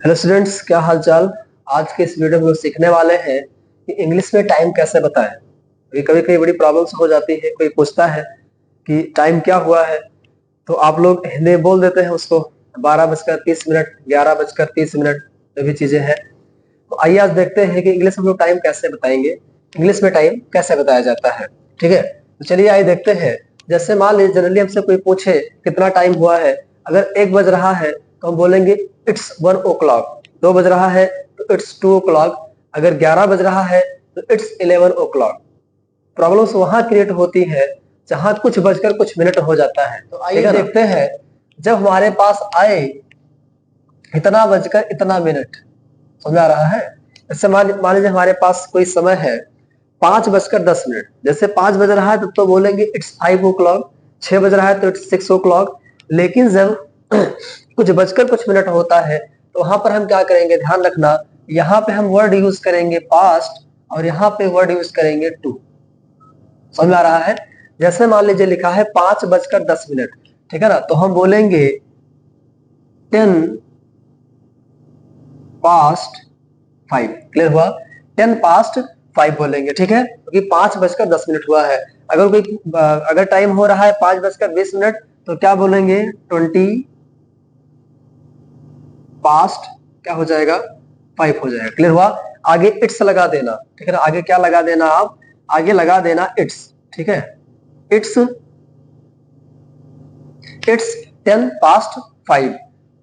Hello students, क्या हाल चाल। आज के इस वीडियो में हम सीखने वाले हैं कि इंग्लिश में टाइम कैसे बताएं। कभी कभी बड़ी प्रॉब्लम्स हो जाती है। कोई पूछता है कि टाइम क्या हुआ है, तो आप लोग हिंदी में बोल देते हैं उसको 12:30, 11:30, जो भी चीजें हैं। तो आइए आज देखते हैं कि इंग्लिश में हम लोग टाइम कैसे बताएंगे, इंग्लिश में टाइम कैसे बताया जाता है। ठीक है, तो चलिए आइए देखते हैं। जैसे मान लीजिए जनरली हमसे कोई पूछे कितना टाइम हुआ है, अगर 1 बज रहा है तो हम बोलेंगे इट्स 1 o'clock। 2 बज रहा है तो इट्स 2 o'clock। अगर 11 बज रहा है तो इट्स 11 o'clock। प्रॉब्लम्स वहां क्रिएट होती है जहां कुछ बजकर कुछ मिनट हो जाता है। तो आइए देखते हैं, जब हमारे पास आए इतना बजकर इतना मिनट, समझ आ रहा है। जैसे मान लीजिए हमारे पास कोई समय है 5:10। जैसे 5 बज रहा है तब तो बोलेंगे इट्स 5 o'clock। 6 बज रहा है तो इट्स 6 o'clock। लेकिन जब कुछ बजकर कुछ मिनट होता है तो वहां पर हम क्या करेंगे, ध्यान रखना। यहाँ पे हम वर्ड यूज करेंगे पास्ट और यहाँ पे वर्ड यूज करेंगे टू। समझ आ रहा है। जैसे मान लीजिए लिखा है 5:10, ठीक है ना, तो हम बोलेंगे 10 past 5। क्लियर हुआ, 10 past 5 बोलेंगे। ठीक है, क्योंकि 5:10 हुआ है। अगर टाइम हो रहा है 5:20 तो क्या बोलेंगे 20 past क्या हो जाएगा 5 हो जाएगा। क्लियर हुआ। आगे इट्स लगा देना, ठीक है ना। आगे क्या लगा देना, आप आगे लगा देना इट्स। ठीक है, इट्स 10 past 5।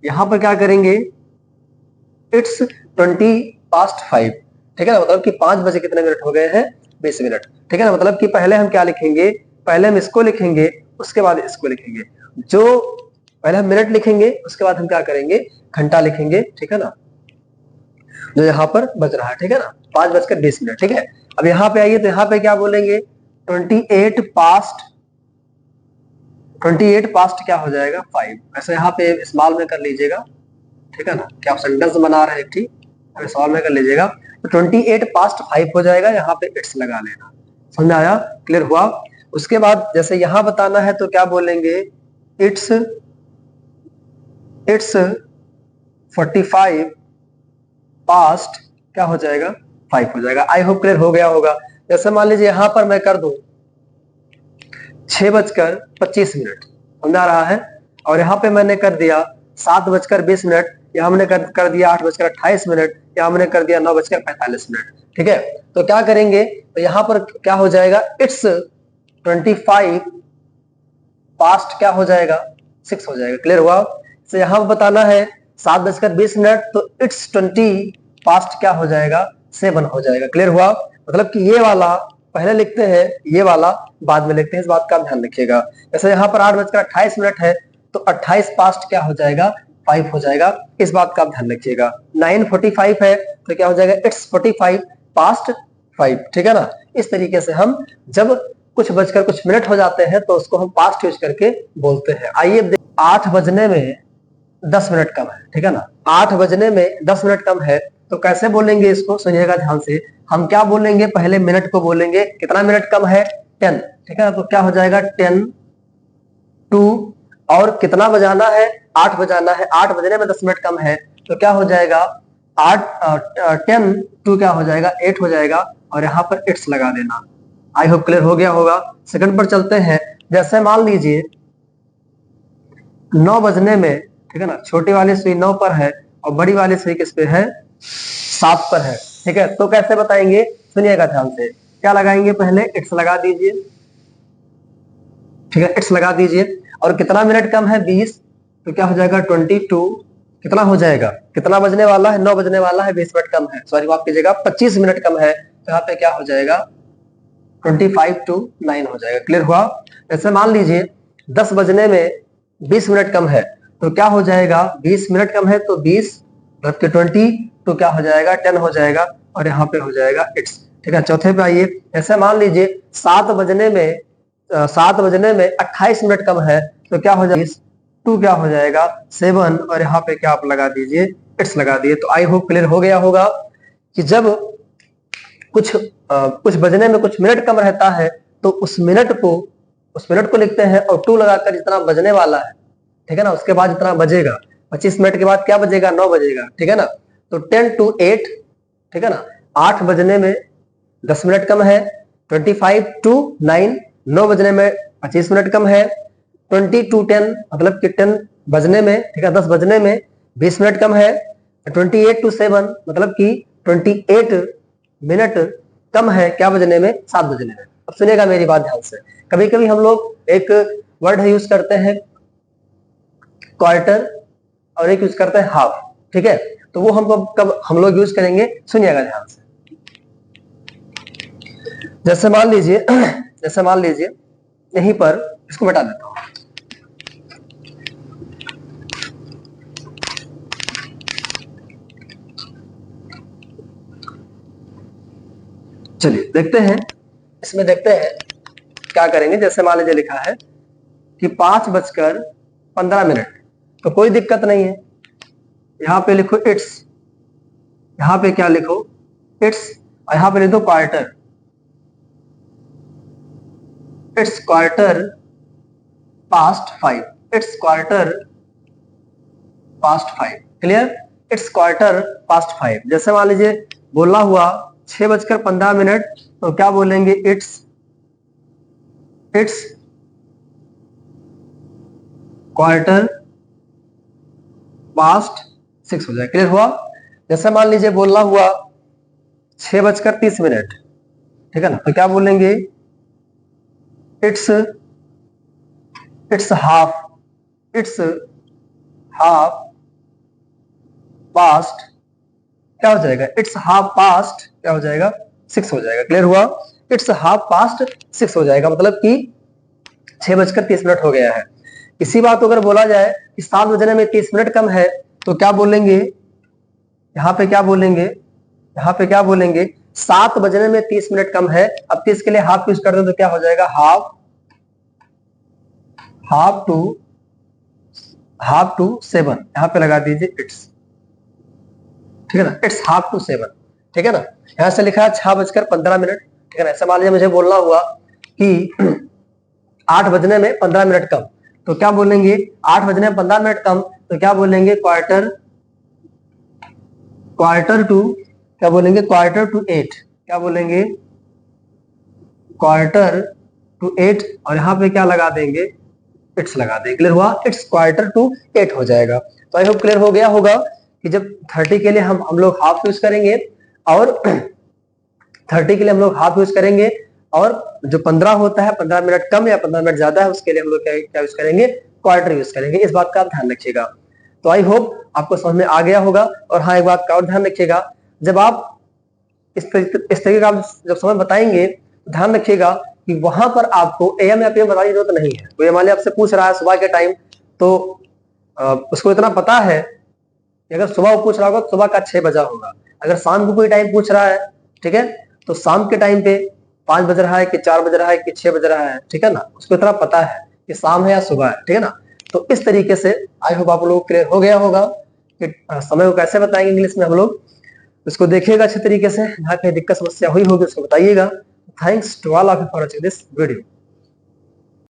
यहां पर क्या करेंगे इट्स 20 past 5। ठीक है ना, मतलब कि 5 बजे कितने मिनट हो गए हैं 20 मिनट। ठीक है ना, मतलब कि पहले हम क्या लिखेंगे, पहले हम इसको लिखेंगे उसके बाद इसको लिखेंगे। जो पहले हम मिनट लिखेंगे उसके बाद हम क्या करेंगे घंटा लिखेंगे। ठीक है ना, जो यहाँ पर बज रहा है। ठीक है ना, 5:20। ठीक है, अब यहाँ पे आइए तो यहाँ पे क्या बोलेंगे 28 past क्या हो जाएगा 5। वैसे यहाँ पे स्मॉल में कर लीजिएगा, ठीक है ना, क्या आप सेंटेंस बना रहे हैं, ठीक है, सॉल्व में कर लीजिएगा। तो 28 past 5 हो जाएगा, यहाँ पे इट्स लगा लेना। समझ आया, क्लियर हुआ। उसके बाद जैसे यहाँ बताना है तो क्या बोलेंगे इट्स 45 past क्या हो जाएगा 5 हो जाएगा। आई होप क्लियर हो गया होगा। जैसे मान लीजिए यहाँ पर मैं कर दूं 6:25, समझ आ रहा है, और यहाँ पे मैंने कर दिया 7:20, या हमने कर दिया 8:28, या हमने कर दिया 9:45। ठीक है, तो क्या करेंगे, तो यहाँ पर क्या हो जाएगा इट्स 25 past क्या हो जाएगा 6 हो जाएगा। क्लियर हुआ। तो यहाँ बताना है 7:20, तो इट्स 20 past क्या हो जाएगा 7 हो जाएगा। क्लियर हुआ, मतलब कि ये वाला पहले लिखते हैं, ये वाला बाद में लिखते हैं, इस बात का ध्यान रखिएगा। जैसे यहाँ पर 8:28 है तो 28 past क्या हो जाएगा 5 हो जाएगा, इस बात का ध्यान रखिएगा। 9:45 है तो क्या हो जाएगा इट्स 45 past 5। ठीक है ना, इस तरीके से हम जब कुछ बजकर कुछ मिनट हो जाते हैं तो उसको हम पास्ट यूज करके बोलते हैं। आइए 8 बजने में 10 मिनट कम है, ठीक है ना, 8 बजने में 10 मिनट कम है तो कैसे बोलेंगे इसको, सुनिएगा ध्यान से। हम क्या बोलेंगे, पहले मिनट को बोलेंगे, कितना मिनट कम है 10। ठीक है ना, तो क्या हो जाएगा 10 टू, और कितना बजाना है 8 बजाना है, 8 बजने में 10 मिनट कम है तो क्या हो जाएगा 10 टू क्या हो जाएगा 8 हो जाएगा, और यहाँ पर इट्स लगा देना। आई होप क्लियर हो गया होगा। सेकंड पर चलते हैं। जैसे मान लीजिए 9 बजने में, ठीक है ना, छोटी वाली सुई 9 पर है और बड़ी वाली सुई किस पे है 7 पर है। ठीक है, तो कैसे बताएंगे, सुनिएगा ध्यान से। क्या लगाएंगे, पहले इट्स लगा दीजिए, ठीक है, इट्स लगा दीजिए, और कितना मिनट कम है 20, तो क्या हो जाएगा 22। कितना हो जाएगा, कितना बजने वाला है 9 बजने वाला है, 20 मिनट कम है, सॉरी माफ कीजिएगा 25 मिनट कम है, तो यहाँ पे क्या हो जाएगा 25 to 9 हो जाएगा। क्लियर हुआ। जैसे मान लीजिए 10 बजने में 20 मिनट कम है तो क्या हो जाएगा, 20 मिनट कम है तो 20 + 20 तो क्या हो जाएगा 10 हो जाएगा, और यहाँ पे हो जाएगा इट्स। ठीक है, चौथे पे आइए। ऐसे मान लीजिए 7 बजने में 28 मिनट कम है तो क्या हो जाएगा 2 क्या हो जाएगा 7, और यहाँ पे क्या आप लगा दीजिए इट्स लगा दिए। तो आई होप क्लियर हो गया होगा कि जब कुछ बजने में कुछ मिनट कम रहता है तो उस मिनट को लिखते हैं और 2 लगाकर जितना बजने वाला है, ठीक है ना, उसके बाद जितना बजेगा 25 मिनट के बाद क्या बजेगा, 9 बजेगा, ठीक है ना। तो 10 to 8, ठीक है ना, 8 बजने में 10 मिनट कम है। 25 to 9, 9 बजने में 25 मिनट कम है। 20 to 10 मतलब कि 10 बजने में, ठीक है, 10 बजने में 20 मिनट कम है। 28 to 7 मतलब कि 28 मिनट कम है क्या बजने में, 7 बजने में। अब सुनिएगा मेरी बात ध्यान से। कभी कभी हम लोग एक वर्ड यूज करते हैं क्वार्टर और एक यूज करते हैं हाफ, ठीक है। तो वो हम कब हम लोग यूज करेंगे, सुनिएगा ध्यान से। जैसे मान लीजिए यहीं पर इसको मिटा देता हूं। चलिए देखते हैं, इसमें देखते हैं क्या करेंगे। जैसे मान लीजिए लिखा है कि 5:15, तो कोई दिक्कत नहीं है। यहां पे लिखो इट्स, यहां पे क्या लिखो, इट्स, और यहां पे लिख दो quarter. It's quarter past 5, it's quarter past 5, clear. It's quarter past 5। जैसे मान लीजिए बोला हुआ 6:15, तो क्या बोलेंगे, इट्स क्वार्टर पास्ट 6 हो जाए, क्लियर हुआ। जैसे मान लीजिए बोलना हुआ 6:30, ठीक है ना, तो क्या बोलेंगे, इट्स हाफ पास्ट क्या हो जाएगा, इट्स हाफ पास्ट क्या हो जाएगा, 6 हो जाएगा, क्लियर हुआ। इट्स हाफ पास्ट 6 हो जाएगा, मतलब कि 6:30 हो गया है। इसी बात अगर बोला जाए कि 7 बजने में 30 मिनट कम है, तो क्या बोलेंगे, यहाँ पे क्या बोलेंगे, 7 बजने में 30 मिनट कम है। अब 30 के लिए हाफ यूज कर दो तो क्या हो जाएगा, हाफ टू 7, यहाँ पे लगा दीजिए इट्स, ठीक है ना, इट्स हाफ टू 7, ठीक है ना। यहां से लिखा है 6:15, ठीक है ना। ऐसा मान लीजिए मुझे बोलना हुआ कि 8 बजने में 15 मिनट कम, तो क्या बोलेंगे, 8 बजने में 15 मिनट कम, तो क्या बोलेंगे, क्वार्टर टू 8, क्या बोलेंगे, क्वार्टर टू 8, और यहाँ पे क्या लगा देंगे, इट्स लगा देंगे, क्लियर हुआ। इट्स क्वार्टर टू 8 हो जाएगा। तो आई होप क्लियर हो गया होगा कि जब 30 के लिए हम लोग हाफ यूज करेंगे, और 30 के लिए हम लोग हाफ यूज करेंगे, और जो 15 होता है, 15 मिनट कम या 15 मिनट ज्यादा है, उसके लिए हम लोग क्या यूज करेंगे, क्वार्टर यूज करेंगे। इस बात का आप ध्यान रखिएगा। तो आई होप आपको समझ में आ गया होगा। और हाँ, एक बात का और ध्यान रखिएगा, जब आप इस तरीके का जब समय बताएंगे, ध्यान रखिएगा कि वहां पर आपको एएम या पीएम बताने की जरूरत नहीं है। कोई मान लिया आपसे पूछ रहा है सुबह के टाइम, तो उसको इतना पता है कि अगर सुबह वो पूछ रहा होगा तो सुबह का 6 बजा होगा। अगर शाम को कोई टाइम पूछ रहा है, ठीक है, तो शाम के टाइम पे 5 बज रहा है कि 4 बज रहा है कि 6 बज रहा है, ठीक है ना, उसको इतना पता है कि शाम है या सुबह है, ठीक है ना। तो इस तरीके से आई होप आप लोग क्लियर हो गया होगा कि समय को कैसे बताएंगे इंग्लिश में हम लोग। इसको देखिएगा अच्छे तरीके से, जहाँ कहीं दिक्कत समस्या हुई होगी उसको बताइएगा। Thanks to all of you for watching this video.